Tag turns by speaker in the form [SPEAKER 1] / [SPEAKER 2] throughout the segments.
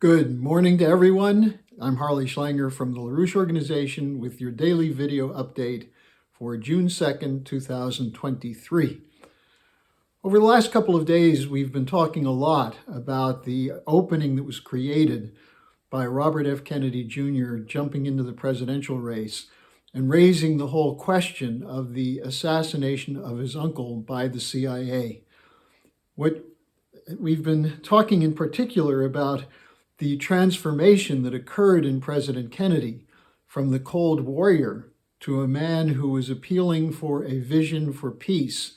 [SPEAKER 1] Good morning to everyone. I'm Harley Schlanger from the LaRouche Organization with your daily video update for June 2nd, 2023. Over the last couple of days, we've been talking a lot about the opening that was created by Robert F. Kennedy Jr. jumping into the presidential race and raising the whole question of the assassination of his uncle by the CIA. What we've been talking in particular about the transformation that occurred in President Kennedy from the Cold Warrior to a man who was appealing for a vision for peace,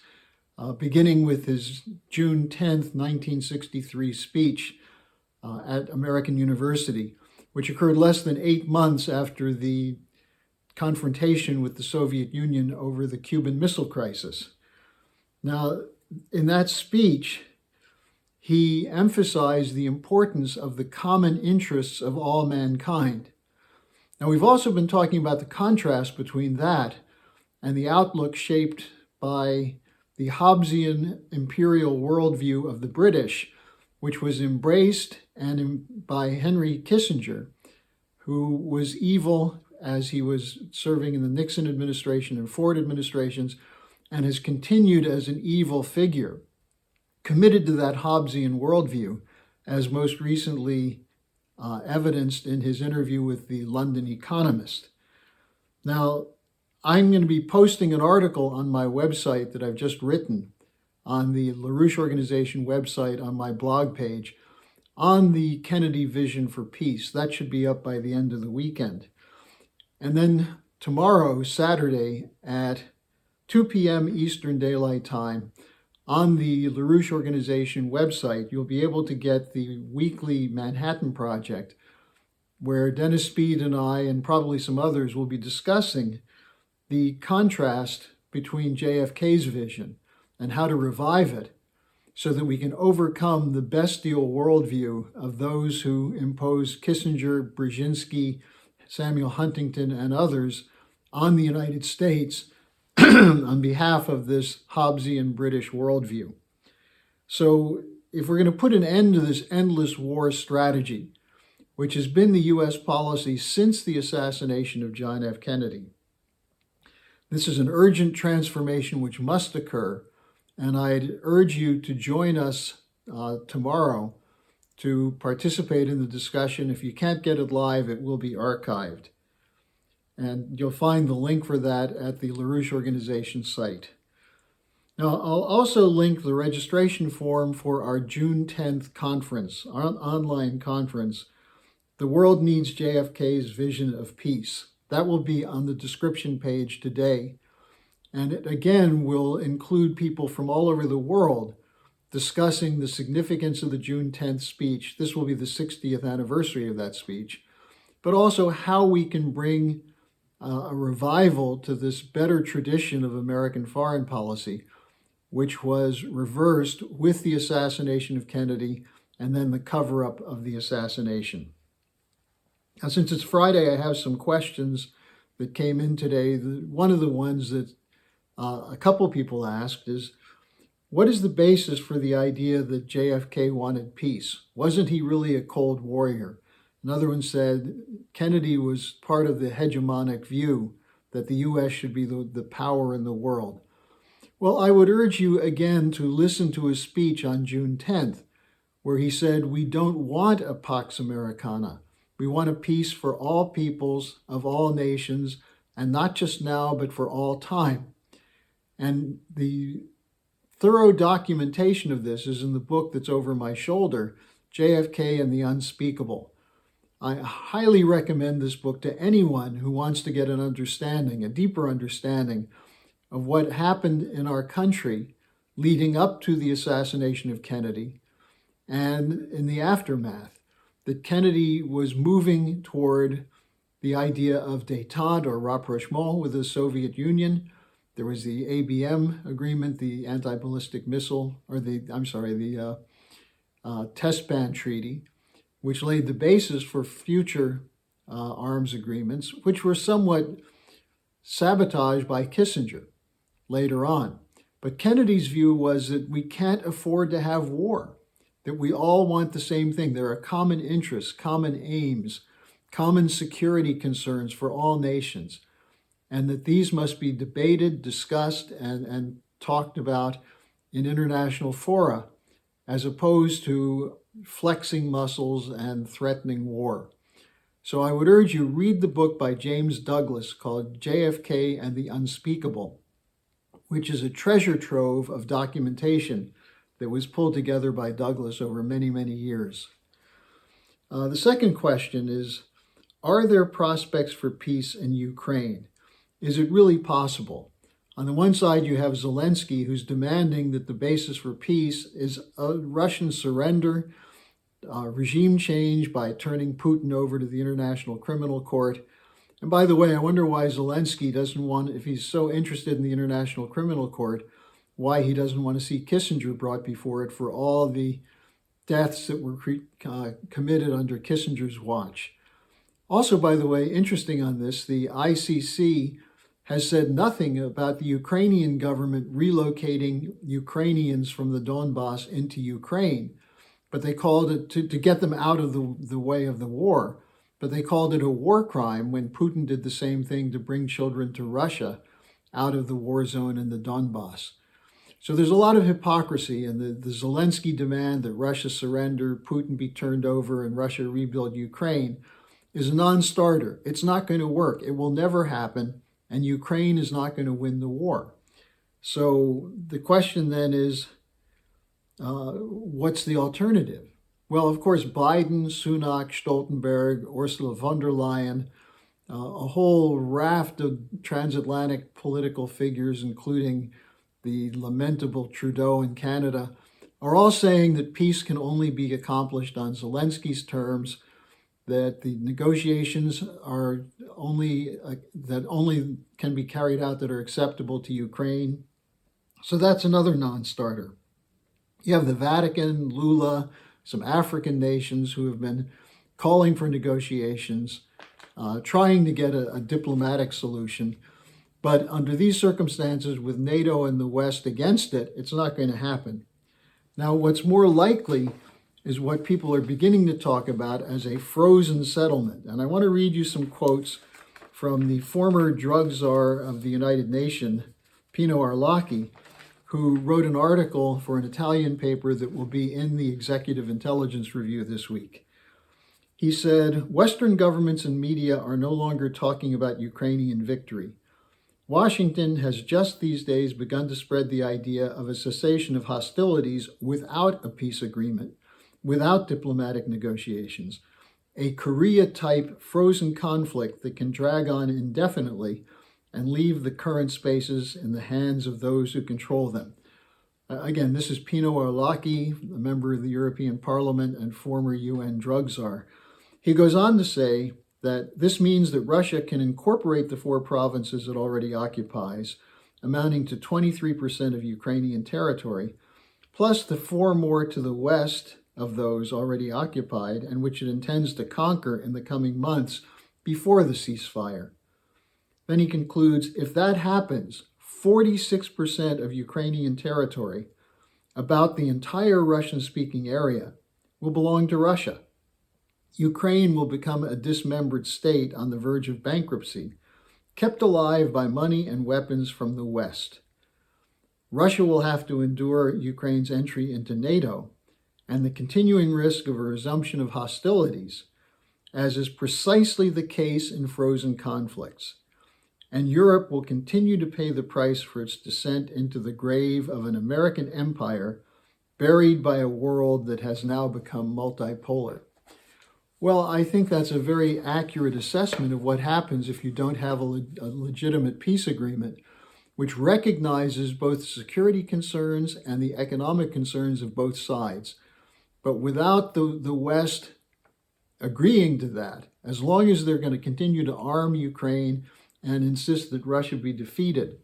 [SPEAKER 1] beginning with his June 10th, 1963 speech at American University, which occurred less than 8 months after the confrontation with the Soviet Union over the Cuban Missile Crisis. Now, in that speech, he emphasized the importance of the common interests of all mankind. Now, we've also been talking about the contrast between that and the outlook shaped by the Hobbesian Imperial worldview of the British, which was embraced by Henry Kissinger, who was evil as he was serving in the Nixon administration and Ford administrations, and has continued as an evil figure, committed to that Hobbesian worldview, as most recently evidenced in his interview with the London Economist. Now, I'm going to be posting an article on my website that I've just written on the LaRouche Organization website on my blog page on the Kennedy Vision for Peace. That should be up by the end of the weekend. And then tomorrow, Saturday, at 2 p.m. Eastern Daylight Time, on the LaRouche Organization website, you'll be able to get the weekly Manhattan Project, where Dennis Speed and I, and probably some others, will be discussing the contrast between JFK's vision and how to revive it so that we can overcome the bestial worldview of those who imposed Kissinger, Brzezinski, Samuel Huntington, and others on the United States on behalf of this Hobbesian British worldview. So if we're going to put an end to this endless war strategy, which has been the U.S. policy since the assassination of John F. Kennedy, this is an urgent transformation which must occur, and I'd urge you to join us tomorrow to participate in the discussion. If you can't get it live, it will be archived. And you'll find the link for that at the LaRouche Organization site. Now, I'll also link the registration form for our June 10th conference, our online conference, The World Needs JFK's Vision of Peace. That will be on the description page today. And it, again, will include people from all over the world discussing the significance of the June 10th speech. This will be the 60th anniversary of that speech, but also how we can bring a revival to this better tradition of American foreign policy, which was reversed with the assassination of Kennedy and then the cover-up of the assassination. Now, since it's Friday, I have some questions that came in today. One of the ones that a couple people asked is, what is the basis for the idea that JFK wanted peace? Wasn't he really a Cold Warrior? Another one said Kennedy was part of the hegemonic view that the U.S. should be the power in the world. Well, I would urge you again to listen to his speech on June 10th, where he said, we don't want a Pax Americana. We want a peace for all peoples of all nations, and not just now, but for all time. And the thorough documentation of this is in the book that's over my shoulder, JFK and the Unspeakable. I highly recommend this book to anyone who wants to get an understanding, a deeper understanding of what happened in our country leading up to the assassination of Kennedy and in the aftermath, that Kennedy was moving toward the idea of détente or rapprochement with the Soviet Union. There was the ABM agreement, the anti-ballistic missile, or the test ban treaty, which laid the basis for future arms agreements, which were somewhat sabotaged by Kissinger later on. But Kennedy's view was that we can't afford to have war, that we all want the same thing. There are common interests, common aims, common security concerns for all nations, and that these must be debated, discussed, and talked about in international fora, as opposed to flexing muscles and threatening war. So I would urge you, read the book by James Douglas called JFK and the Unspeakable, which is a treasure trove of documentation that was pulled together by Douglas over many, many years. The second question is, are there prospects for peace in Ukraine? Is it really possible? On the one side, you have Zelensky, who's demanding that the basis for peace is a Russian surrender, regime change by turning Putin over to the International Criminal Court. And by the way, I wonder why Zelensky doesn't want, if he's so interested in the International Criminal Court, why he doesn't want to see Kissinger brought before it for all the deaths that were committed under Kissinger's watch. Also, by the way, interesting on this, the ICC has said nothing about the Ukrainian government relocating Ukrainians from the Donbass into Ukraine, but they called it to get them out of the way of the war. But they called it a war crime when Putin did the same thing to bring children to Russia out of the war zone in the Donbass. So there's a lot of hypocrisy in the Zelensky demand that Russia surrender, Putin be turned over, and Russia rebuild Ukraine is a non-starter. It's not going to work. It will never happen, and Ukraine is not going to win the war. So the question then is, what's the alternative? Well, of course, Biden, Sunak, Stoltenberg, Ursula von der Leyen, a whole raft of transatlantic political figures, including the lamentable Trudeau in Canada, are all saying that peace can only be accomplished on Zelensky's terms, that the negotiations are only can be carried out that are acceptable to Ukraine. So that's another non-starter. You have the Vatican, Lula, some African nations who have been calling for negotiations, trying to get a diplomatic solution. But under these circumstances, with NATO and the West against it, it's not going to happen. Now, what's more likely is what people are beginning to talk about as a frozen settlement. And I want to read you some quotes from the former drug czar of the United Nations, Pino Arlacchi, who wrote an article for an Italian paper that will be in the Executive Intelligence Review this week. He said, Western governments and media are no longer talking about Ukrainian victory. Washington has just these days begun to spread the idea of a cessation of hostilities without a peace agreement, without diplomatic negotiations, a Korea-type frozen conflict that can drag on indefinitely and leave the current spaces in the hands of those who control them. Again, this is Pino Arlacchi, a member of the European Parliament and former UN drug czar. He goes on to say that this means that Russia can incorporate the 4 provinces it already occupies, amounting to 23% of Ukrainian territory, plus the 4 more to the west of those already occupied and which it intends to conquer in the coming months before the ceasefire. Then he concludes, if that happens, 46% of Ukrainian territory, about the entire Russian-speaking area, will belong to Russia. Ukraine will become a dismembered state on the verge of bankruptcy, kept alive by money and weapons from the West. Russia will have to endure Ukraine's entry into NATO and the continuing risk of a resumption of hostilities, as is precisely the case in frozen conflicts. And Europe will continue to pay the price for its descent into the grave of an American empire buried by a world that has now become multipolar. Well, I think that's a very accurate assessment of what happens if you don't have a legitimate peace agreement, which recognizes both the security concerns and the economic concerns of both sides. But without the West agreeing to that, as long as they're going to continue to arm Ukraine and insist that Russia be defeated,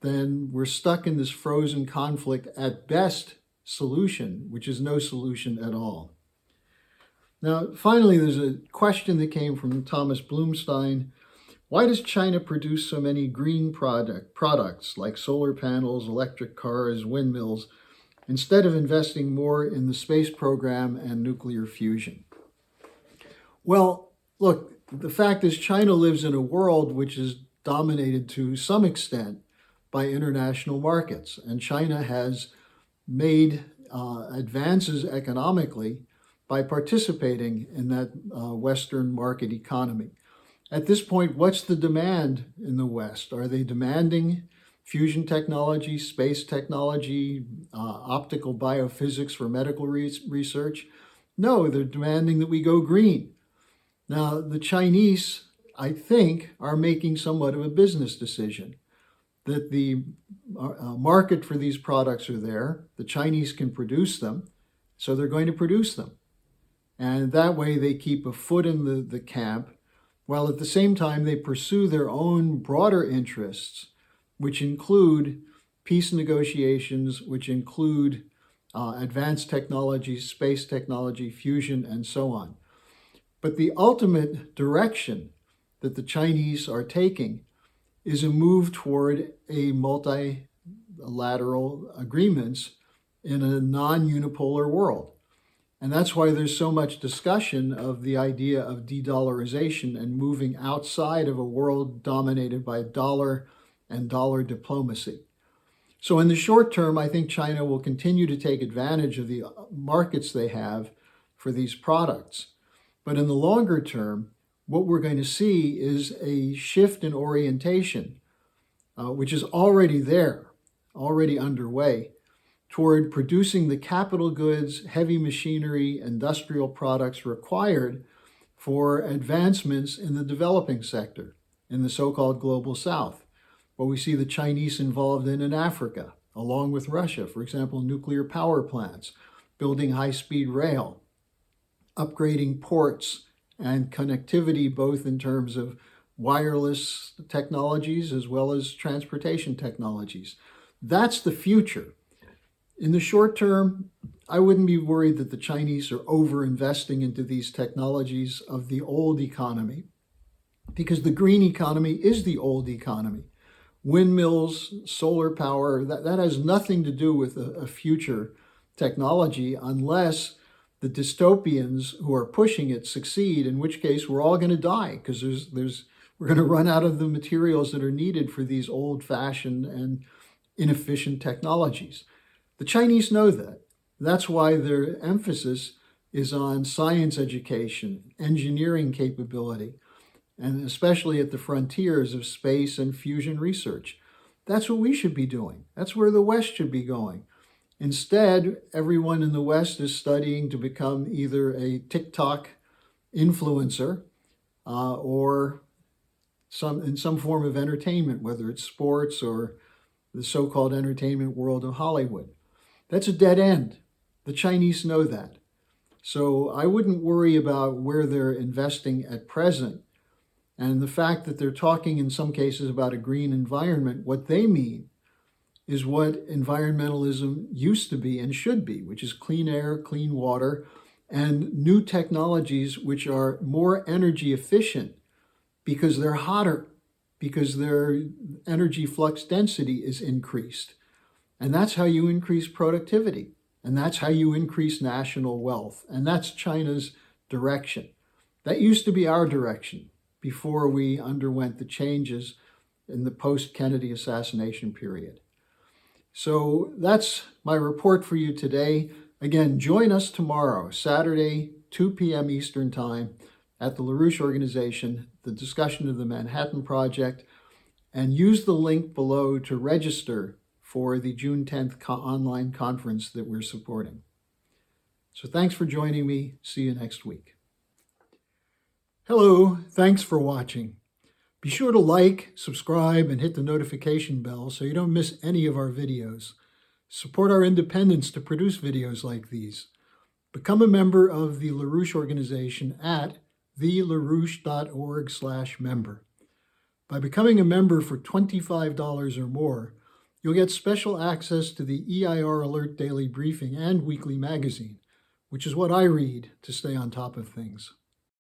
[SPEAKER 1] then we're stuck in this frozen conflict at best solution, which is no solution at all. Now, finally, there's a question that came from Thomas Blumstein. Why does China produce so many green products like solar panels, electric cars, windmills, instead of investing more in the space program and nuclear fusion. Well, look, the fact is China lives in a world which is dominated to some extent by international markets, and China has made advances economically by participating in that Western market economy. At this point, what's the demand in the West? Are they demanding fusion technology, space technology, optical biophysics for medical research? No, they're demanding that we go green. Now, the Chinese, I think, are making somewhat of a business decision that the market for these products are there. The Chinese can produce them, so they're going to produce them. And that way they keep a foot in the camp, while at the same time they pursue their own broader interests, which include peace negotiations, which include advanced technology, space technology, fusion, and so on. But the ultimate direction that the Chinese are taking is a move toward a multilateral agreements in a non-unipolar world. And that's why there's so much discussion of the idea of de-dollarization and moving outside of a world dominated by dollar and dollar diplomacy. So in the short term, I think China will continue to take advantage of the markets they have for these products. But in the longer term, what we're going to see is a shift in orientation, which is already there, already underway, toward producing the capital goods, heavy machinery, industrial products required for advancements in the developing sector, in the so-called global south. What we see the Chinese involved in Africa, along with Russia, for example, nuclear power plants, building high-speed rail, upgrading ports and connectivity, both in terms of wireless technologies as well as transportation technologies. That's the future. In the short term, I wouldn't be worried that the Chinese are over-investing into these technologies of the old economy, because the green economy is the old economy. Windmills, solar power, that has nothing to do with a future technology unless the dystopians who are pushing it succeed, in which case we're all going to die, because we're going to run out of the materials that are needed for these old-fashioned and inefficient technologies. The Chinese know that. That's why their emphasis is on science education, engineering capability, and especially at the frontiers of space and fusion research. That's what we should be doing. That's where the West should be going. Instead, everyone in the West is studying to become either a TikTok influencer or in some form of entertainment, whether it's sports or the so-called entertainment world of Hollywood. That's a dead end. The Chinese know that. So I wouldn't worry about where they're investing at present. And the fact that they're talking in some cases about a green environment, what they mean is what environmentalism used to be and should be, which is clean air, clean water, and new technologies which are more energy efficient because they're hotter, because their energy flux density is increased. And that's how you increase productivity. And that's how you increase national wealth. And that's China's direction. That used to be our direction before we underwent the changes in the post-Kennedy assassination period. So that's my report for you today. Again, join us tomorrow, Saturday, 2 p.m. Eastern Time, at the LaRouche Organization, the discussion of the Manhattan Project, and use the link below to register for the June 10th online conference that we're supporting. So thanks for joining me. See you next week. Hello, thanks for watching. Be sure to like, subscribe, and hit the notification bell so you don't miss any of our videos. Support our independence to produce videos like these. Become a member of the LaRouche Organization at thelarouche.org/member. By becoming a member for $25 or more, you'll get special access to the EIR Alert Daily Briefing and Weekly Magazine, which is what I read to stay on top of things.